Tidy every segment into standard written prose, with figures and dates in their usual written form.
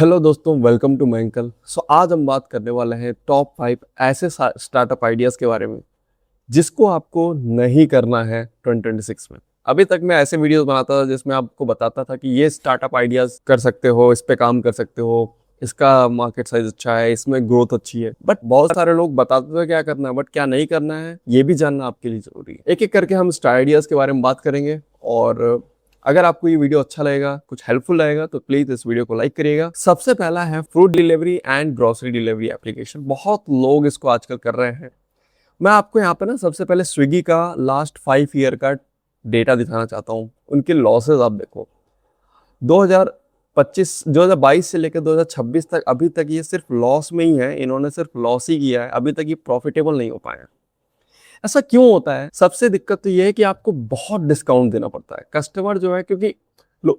Hello दोस्तों, welcome to my uncle. आज हम बात करने वाले हैं टॉप 5 ऐसे स्टार्टअप आइडियाज़ के बारे में जिसको आपको नहीं करना है 2026 में। अभी तक मैं ऐसे वीडियोस बनाता था जिसमें आपको बताता था कि ये स्टार्टअप आइडियाज़ कर सकते हो, इस पे काम कर सकते हो, इसका मार्केट साइज अच्छा है, इसमें ग्रोथ अच्छी है। बट बहुत सारे लोग बताते थे क्या करना है, बट क्या नहीं करना है ये भी जानना आपके लिए ज़रूरी है। एक एक करके हम स्टार आइडियाज़ के बारे में बात करेंगे और अगर आपको ये वीडियो अच्छा लगेगा, कुछ हेल्पफुल लगेगा तो प्लीज इस वीडियो को लाइक करिएगा। सबसे पहला है food delivery and grocery delivery application. बहुत लोग इसको आजकल कर रहे हैं। मैं आपको यहाँ पे ना सबसे पहले स्विगी का लास्ट 5 ईयर का डेटा दिखाना चाहता हूँ। उनके लॉसेज आप देखो, 2022 से लेकर 2026 तक अभी तक ये सिर्फ लॉस में ही है। इन्होंने सिर्फ लॉस ही किया है, अभी तक ये प्रॉफिटेबल नहीं हो पाया। ऐसा क्यों होता है? सबसे दिक्कत तो ये है कि आपको बहुत डिस्काउंट देना पड़ता है। कस्टमर जो है, क्योंकि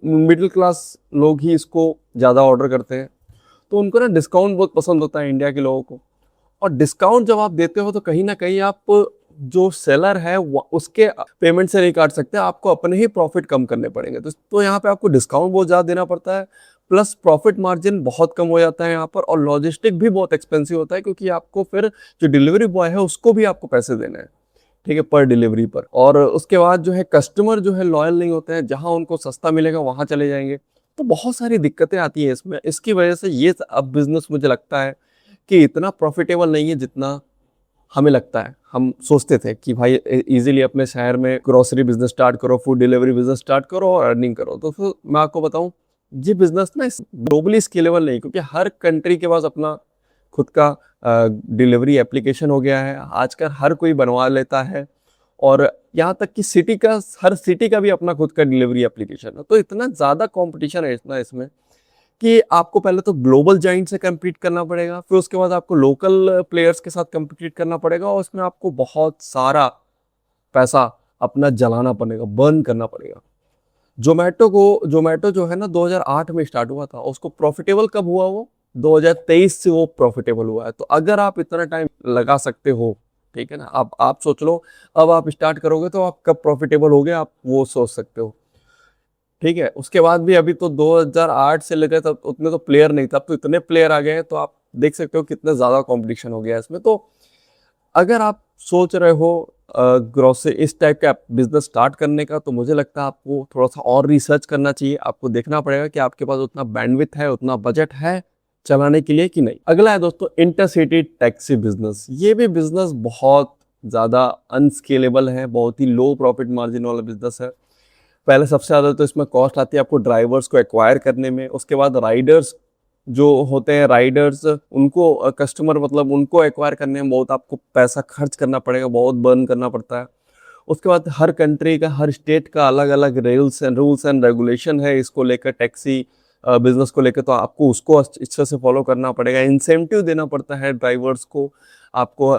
मिडिल क्लास लोग ही इसको ज़्यादा ऑर्डर करते हैं, तो उनको ना डिस्काउंट बहुत पसंद होता है इंडिया के लोगों को। और डिस्काउंट जब आप देते हो तो कहीं ना कहीं आप जो सेलर है उसके पेमेंट से नहीं काट सकते, आपको अपने ही प्रॉफिट कम करने पड़ेंगे। तो यहाँ पे आपको डिस्काउंट बहुत ज़्यादा देना पड़ता है, प्लस प्रॉफिट मार्जिन बहुत कम हो जाता है यहाँ पर। और लॉजिस्टिक भी बहुत एक्सपेंसिव होता है, क्योंकि आपको फिर जो डिलीवरी बॉय है उसको भी आपको पैसे देने हैं, ठीक है, पर डिलीवरी पर। और उसके बाद जो है कस्टमर जो है लॉयल नहीं होते हैं, जहां उनको सस्ता मिलेगा वहां चले जाएंगे। तो बहुत सारी दिक्कतें आती हैं इसमें। इसकी वजह से ये अब बिजनेस मुझे लगता है कि इतना प्रॉफिटेबल नहीं है जितना हमें लगता है। हम सोचते थे कि भाई इजीली अपने शहर में ग्रोसरी बिजनेस स्टार्ट करो, फूड डिलीवरी बिजनेस स्टार्ट करो और अर्निंग करो। तो फिर मैं आपको बताऊं, ये बिजनेस ना ग्लोबली स्केलेबल नहीं, क्योंकि हर कंट्री के पास अपना खुद का डिलीवरी एप्लीकेशन हो गया है। आजकल हर कोई बनवा लेता है, और यहाँ तक कि हर सिटी का भी अपना खुद का डिलीवरी एप्लीकेशन है। तो इतना ज़्यादा कंपटीशन है इतना इसमें कि आपको पहले तो ग्लोबल जाइंट से कम्पीट करना पड़ेगा, फिर उसके बाद आपको लोकल प्लेयर्स के साथ कम्पीट करना पड़ेगा, और उसमें आपको बहुत सारा पैसा अपना जलाना पड़ेगा, बर्न करना पड़ेगा। जोमेटो जो है ना 2008 में स्टार्ट हुआ था, उसको प्रॉफिटेबल कब हुआ? वो 2023 से वो प्रॉफिटेबल हुआ है। तो अगर आप इतना टाइम लगा सकते हो, ठीक है ना, आप सोच लो, अब आप स्टार्ट करोगे तो आप कब प्रॉफिटेबल होगे, आप वो सोच सकते हो, ठीक है। उसके बाद भी अभी तो 2008 से लेकर तब उतने तो प्लेयर नहीं था, अब तो इतने प्लेयर आ गए हैं, तो आप देख सकते हो कितना ज्यादा कंपटीशन हो गया है इसमें। तो अगर आप सोच रहे हो ग्रोसरी इस टाइप का बिजनेस स्टार्ट करने का, तो मुझे लगता है आपको थोड़ा सा और रिसर्च करना चाहिए। आपको देखना पड़ेगा कि आपके पास उतना बैंडविड्थ है, उतना बजट है चलाने के लिए कि नहीं। अगला है दोस्तों इंटरसिटी टैक्सी बिजनेस। ये भी बिजनेस बहुत ज़्यादा अनस्केलेबल है, बहुत ही लो प्रॉफिट मार्जिन वाला बिजनेस है। पहले सबसे ज़्यादा तो इसमें कॉस्ट आती है आपको ड्राइवर्स को एक्वायर करने में। उसके बाद राइडर्स जो होते हैं, राइडर्स उनको कस्टमर मतलब उनको एक्वायर करने में बहुत आपको पैसा खर्च करना पड़ेगा, बहुत बर्न करना पड़ता है। उसके बाद हर कंट्री का, हर स्टेट का अलग अलग रूल्स एंड रेगुलेशन है इसको लेकर, टैक्सी बिजनेस को लेकर। तो आपको उसको अच्छे से फॉलो करना पड़ेगा, इंसेंटिव देना पड़ता है ड्राइवर्स को आपको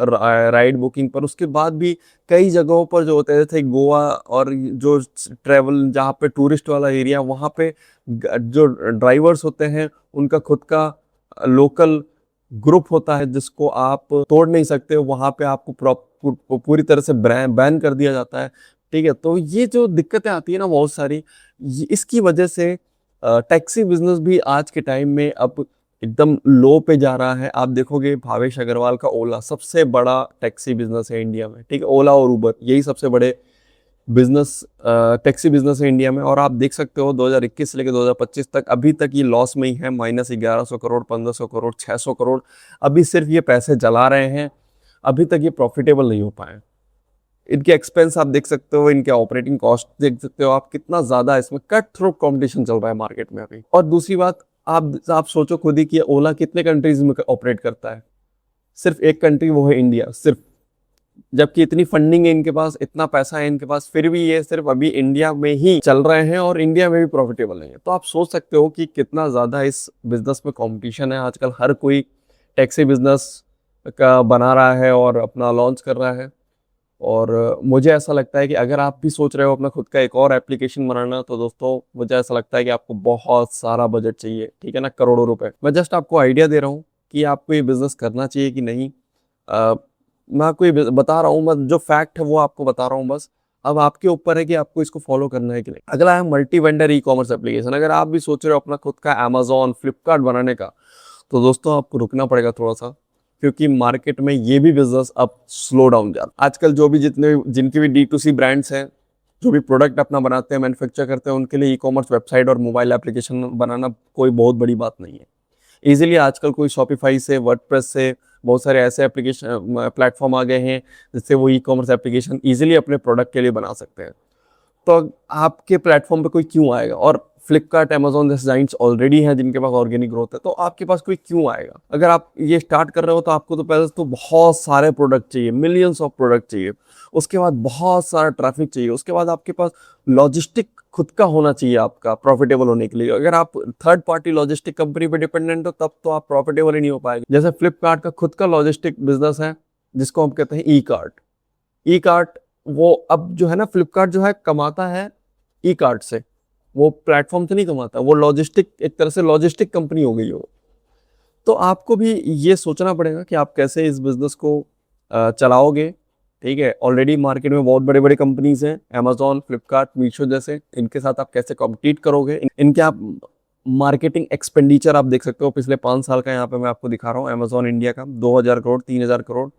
राइड बुकिंग पर। उसके बाद भी कई जगहों पर जो होते थे, गोवा और जो ट्रैवल जहाँ पे टूरिस्ट वाला एरिया, वहाँ पे जो ड्राइवर्स होते हैं उनका खुद का लोकल ग्रुप होता है जिसको आप तोड़ नहीं सकते। वहाँ पे आपको पूरी तरह से बैन कर दिया जाता है, ठीक है। तो ये जो दिक्कतें आती है ना बहुत सारी, इसकी वजह से टैक्सी बिजनेस भी आज के टाइम में अब एकदम लो पे जा रहा है। आप देखोगे भावेश अग्रवाल का ओला सबसे बड़ा टैक्सी बिजनेस है इंडिया में, ठीक है। ओला और उबर यही सबसे बड़े बिजनेस टैक्सी बिजनेस है इंडिया में। और आप देख सकते हो 2021 से लेकर 2025 तक अभी तक ये लॉस में ही है, -1100 करोड़, 1500 करोड़, 600 करोड़ अभी सिर्फ ये पैसे जला रहे हैं। अभी तक ये प्रॉफिटेबल नहीं हो पाए। इनके एक्सपेंस आप देख सकते हो, इनके ऑपरेटिंग कॉस्ट देख सकते हो आप, कितना ज्यादा इसमें कट थ्रोट कंपटीशन चल रहा है मार्केट में अभी। और दूसरी बात, आप सोचो खुद ही कि ओला कितने कंट्रीज में ऑपरेट करता है? सिर्फ एक कंट्री, वो है इंडिया, सिर्फ। जबकि इतनी फंडिंग है इनके पास, इतना पैसा है इनके पास, फिर भी ये सिर्फ अभी इंडिया में ही चल रहे हैं और इंडिया में भी प्रॉफिटेबल नहीं है। तो आप सोच सकते हो कि कितना ज्यादा इस बिजनेस में कंपटीशन है। आजकल हर कोई टैक्सी बिजनेस का बना रहा है और अपना लॉन्च कर रहा है। और मुझे ऐसा लगता है कि अगर आप भी सोच रहे हो अपना खुद का एक और एप्लीकेशन बनाना, तो दोस्तों मुझे ऐसा लगता है कि आपको बहुत सारा बजट चाहिए, ठीक है ना, करोड़ों रुपए। मैं जस्ट आपको आइडिया दे रहा हूँ कि आपको ये बिजनेस करना चाहिए कि नहीं। मैं आपको ये बता रहा हूँ, मैं जो फैक्ट है वो आपको बता रहा हूँ बस। अब आपके ऊपर है कि आपको इसको फॉलो करना है कि नहीं। अगला है multi vendor e commerce application. अगर आप भी सोच रहे हो अपना खुद का अमेजोन फ्लिपकार्ट बनाने का, तो दोस्तों आपको रुकना पड़ेगा थोड़ा सा, क्योंकि मार्केट में ये भी बिजनेस अब स्लो डाउन जा रहा है। आजकल जो भी जिनकी भी D2C ब्रांड्स हैं, जो भी प्रोडक्ट अपना बनाते हैं, मैन्युफैक्चर करते हैं, उनके लिए ई कॉमर्स वेबसाइट और मोबाइल एप्लीकेशन बनाना कोई बहुत बड़ी बात नहीं है। इजीली आजकल कोई शॉपिफाई से, वर्डप्रेस से, बहुत सारे ऐसे एप्लीकेशन प्लेटफॉर्म आ गए हैं जिससे वो ई कॉमर्स एप्लीकेशन इजीली अपने प्रोडक्ट के लिए बना सकते हैं। तो आपके प्लेटफॉर्म पे कोई क्यों आएगा? और फ्लिपकार्ट, अमेजोन जैसे जाइंट्स ऑलरेडी हैं जिनके पास ऑर्गेनिक ग्रोथ है, तो आपके पास कोई क्यों आएगा? अगर आप ये स्टार्ट कर रहे हो तो आपको तो पहले तो बहुत सारे प्रोडक्ट चाहिए, मिलियंस ऑफ प्रोडक्ट चाहिए, उसके बाद बहुत सारा ट्रैफिक चाहिए, उसके बाद आपके पास लॉजिस्टिक खुद का होना चाहिए आपका प्रॉफिटेबल होने के लिए। अगर आप थर्ड पार्टी लॉजिस्टिक कंपनी पे डिपेंडेंट हो तब तो आप प्रॉफिटेबल ही नहीं हो पाएंगे। जैसे फ्लिपकार्ट का खुद का लॉजिस्टिक बिजनेस है जिसको हम कहते हैं ई कार्ट। ई कार्ट वो अब जो है ना, फ्लिपकार्ट जो है कमाता है ई कार्ट से, वो प्लेटफॉर्म से नहीं कमाता, वो लॉजिस्टिक, एक तरह से लॉजिस्टिक कंपनी हो गई हो। तो आपको भी ये सोचना पड़ेगा कि आप कैसे इस बिजनेस को चलाओगे। ठीक है, ऑलरेडी मार्केट में बहुत बड़े बड़े कंपनीज हैं, अमेजोन, फ्लिपकार्ट, मीशो जैसे, इनके साथ आप कैसे कॉम्पिटिट करोगे। इनके आप मार्केटिंग एक्सपेंडिचर आप देख सकते हो पिछले 5 साल का, यहाँ पे मैं आपको दिखा रहा हूँ। अमेजोन इंडिया का 2000 करोड़, 3000 करोड़,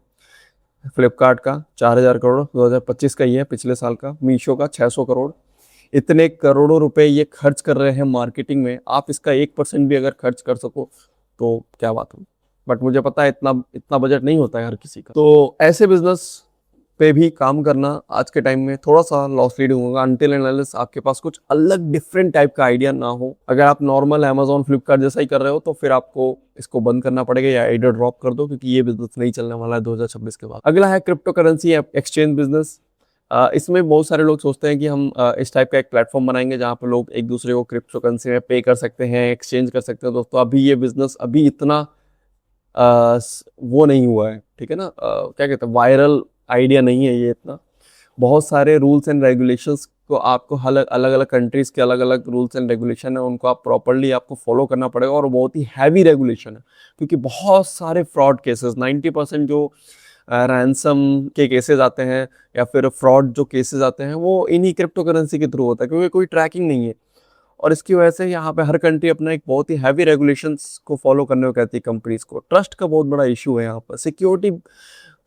फ्लिपकार्ट का 4000 करोड़ 2025 का ही है, पिछले साल का। मीशो का 600 करोड़। इतने करोड़ों रुपए ये खर्च कर रहे हैं मार्केटिंग में। आप इसका 1% भी अगर खर्च कर सको तो क्या बात हो, बट मुझे पता है इतना इतना बजट नहीं होता है हर किसी का। तो ऐसे बिजनेस पे भी काम करना आज के टाइम में थोड़ा सा लॉस लीडिंग होगा, अनटिल एंड अनलेस आपके पास कुछ अलग डिफरेंट टाइप का आइडिया ना हो। अगर आप नॉर्मल अमेजोन, फ्लिपकार्ट जैसा ही कर रहे हो तो फिर आपको इसको बंद करना पड़ेगा या आइडिया ड्रॉप कर दो, क्योंकि ये बिजनेस नहीं चलने वाला है 2026 के बाद। अगला है क्रिप्टो करेंसी एक्सचेंज बिजनेस। इसमें बहुत सारे लोग सोचते हैं कि हम इस टाइप का एक प्लेटफॉर्म बनाएंगे जहाँ पर लोग एक दूसरे को क्रिप्टो करेंसी में पे कर सकते हैं, एक्सचेंज कर सकते हैं। दोस्तों अभी ये बिजनेस अभी इतना वो नहीं हुआ है, ठीक है ना, क्या कहते हैं, वायरल आइडिया नहीं है ये इतना। बहुत सारे रूल्स एंड रेगुलेशंस को आपको अलग अलग कंट्रीज के अलग अलग रूल्स एंड रेगुलेशन है, उनको आप प्रॉपर्ली आपको फॉलो करना पड़ेगा, और बहुत ही हैवी रेगुलेशन है, क्योंकि बहुत सारे फ्रॉड केसेस, 90% जो रैंसम के केसेस आते हैं या फिर फ्रॉड जो केसेस आते हैं वो इन्हीं क्रिप्टो करेंसी के थ्रू होता है, क्योंकि कोई ट्रैकिंग नहीं है। और इसकी वजह से यहाँ पे हर कंट्री अपना एक बहुत ही हैवी रेगुलेशंस को फॉलो करने को कहती है कंपनीज को। ट्रस्ट का बहुत बड़ा इशू है यहाँ पर, सिक्योरिटी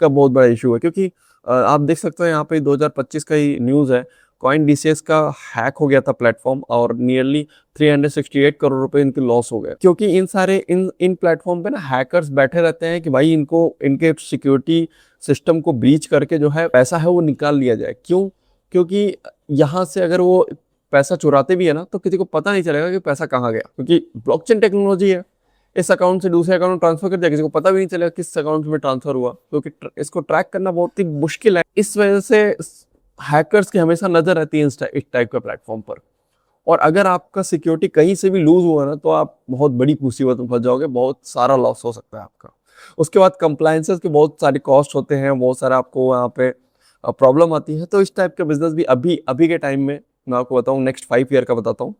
का बहुत बड़ा इशू है, क्योंकि आप देख सकते हो यहाँ पे 2025 का ही न्यूज़ है, CoinDCS का हैक हो गया था प्लेटफॉर्म, और नियरली 368 करोड़ रुपए इनके लॉस हो गए, क्योंकि इन प्लेटफॉर्म पे ना हैकर्स बैठे रहते हैं कि भाई इनको इनके सिक्योरिटी सिस्टम को ब्रीच करके जो है पैसा है वो निकाल लिया जाए। क्यों? क्योंकि यहाँ से अगर वो पैसा चुराते भी है ना तो किसी को पता नहीं चलेगा कि पैसा कहाँ गया, क्योंकि ब्लॉकचेन टेक्नोलॉजी है। इस अकाउंट से दूसरे अकाउंट में ट्रांसफर कर दिया, किसी को पता भी नहीं चलेगा किस अकाउंट में ट्रांसफर हुआ, क्योंकि इसको ट्रैक करना बहुत ही मुश्किल है। इस वजह से हैकर्स की हमेशा नजर रहती है इस टाइप का प्लेटफॉर्म पर। और अगर आपका सिक्योरिटी कहीं से भी लूज हुआ ना तो आप बहुत बड़ी मुसीबत में फंस जाओगे, बहुत सारा लॉस हो सकता है आपका। उसके बाद कंप्लायंसेस के बहुत सारे कॉस्ट होते हैं, बहुत सारा आपको वहाँ पे प्रॉब्लम आती है। तो इस टाइप का बिजनेस भी अभी के टाइम में, मैं आपको बताऊँ नेक्स्ट 5 ईयर का बताता हूँ,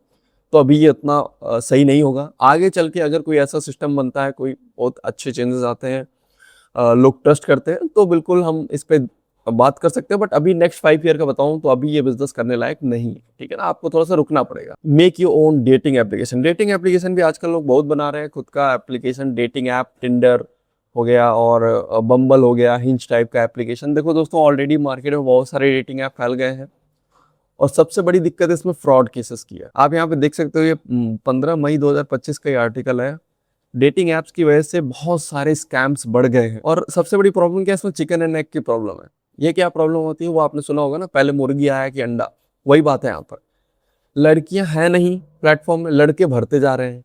तो अभी ये इतना सही नहीं होगा। आगे चल के अगर कोई ऐसा सिस्टम बनता है, कोई बहुत अच्छे चेंजेस आते हैं, लोग ट्रस्ट करते हैं, तो बिल्कुल हम इस पे बात कर सकते हैं। बट अभी नेक्स्ट 5 ईयर का बताऊं तो अभी ये बिजनेस करने लायक नहीं है, ठीक है ना, आपको थोड़ा सा रुकना पड़ेगा। Make your own dating application. Dating application भी आजकल लोग बहुत बना रहे हैं, खुद का एप्लीकेशन, डेटिंग ऐप, टिंडर हो गया और बम्बल हो गया, हिंज टाइप का एप्लीकेशन। देखो दोस्तों, ऑलरेडी मार्केट में बहुत सारे डेटिंग ऐप फैल गए हैं, और सबसे बड़ी दिक्कत इसमें फ्रॉड केसेस की है। आप यहाँ पे देख सकते हो, ये 15 मई 2025 का ये आर्टिकल है। डेटिंग एप्स की वजह से बहुत सारे स्कैम्स बढ़ गए हैं, और सबसे बड़ी प्रॉब्लम क्या है इसमें, चिकन एंड एग की प्रॉब्लम है। ये क्या प्रॉब्लम होती है वो आपने सुना होगा ना, पहले मुर्गी आया कि अंडा, वही बात है यहाँ पर। लड़कियां हैं नहीं प्लेटफॉर्म में, लड़के भरते जा रहे हैं,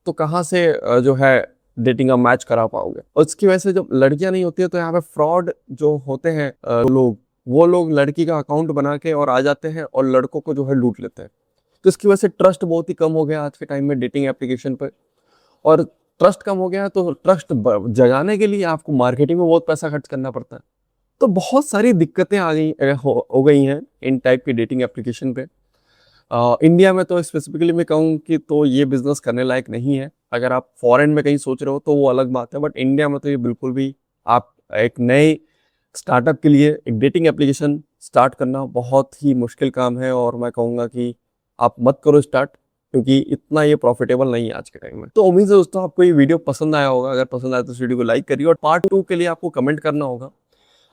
तो कहाँ से जो है डेटिंग का मैच करा पाओगे। और इसकी वजह से जब लड़कियां नहीं होती है तो यहाँ पे फ्रॉड जो होते हैं वो लोग लड़की का अकाउंट बना के और आ जाते हैं और लड़कों को जो है लूट लेते हैं। तो इसकी वजह से ट्रस्ट बहुत ही कम हो गया आज के टाइम में डेटिंग एप्लीकेशन पर। और ट्रस्ट कम हो गया तो ट्रस्ट जगाने के लिए आपको मार्केटिंग में बहुत पैसा खर्च करना पड़ता है। तो बहुत सारी दिक्कतें आ गई हो गई हैं इन टाइप की डेटिंग एप्लीकेशन पे। इंडिया में तो स्पेसिफिकली मैं कहूँ कि तो ये बिजनेस करने लायक नहीं है। अगर आप फॉरेन में कहीं सोच रहे हो तो वो अलग बात है, बट इंडिया में तो ये बिल्कुल भी, आप एक नए स्टार्टअप के लिए एक डेटिंग एप्लीकेशन स्टार्ट करना बहुत ही मुश्किल काम है, और मैं कहूँगा कि आप मत करो स्टार्ट, क्योंकि इतना ये प्रॉफिटेबल नहीं है आज के टाइम में। तो उम्मीद है दोस्तों आपको ये वीडियो पसंद आया होगा। अगर पसंद आया तो इस वीडियो को लाइक करिए, और पार्ट 2 के लिए आपको कमेंट करना होगा।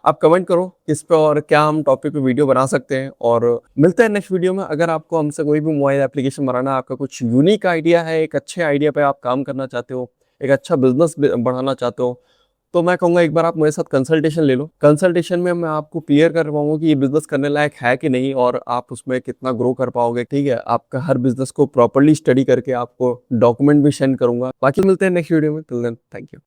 आप कमेंट करो किस पे और क्या हम टॉपिक पे वीडियो बना सकते हैं, और मिलते हैं नेक्स्ट वीडियो में। अगर आपको हमसे कोई भी मोबाइल एप्लीकेशन बनाना है, आपका कुछ यूनिक आइडिया है, एक अच्छे आइडिया पे आप काम करना चाहते हो, एक अच्छा बिजनेस बढ़ाना चाहते हो, तो मैं कहूँगा एक बार आप मेरे साथ कंसल्टेशन ले लो। कंसल्टेशन में मैं आपको क्लियर कर पाऊंगा कि ये बिजनेस करने लायक है कि नहीं, और आप उसमें कितना ग्रो कर पाओगे। ठीक है, आपका हर बिजनेस को प्रॉपर्ली स्टडी करके आपको डॉक्यूमेंट भी सेंड करूंगा। बाकी मिलते हैं नेक्स्ट वीडियो में। Till then, thank you.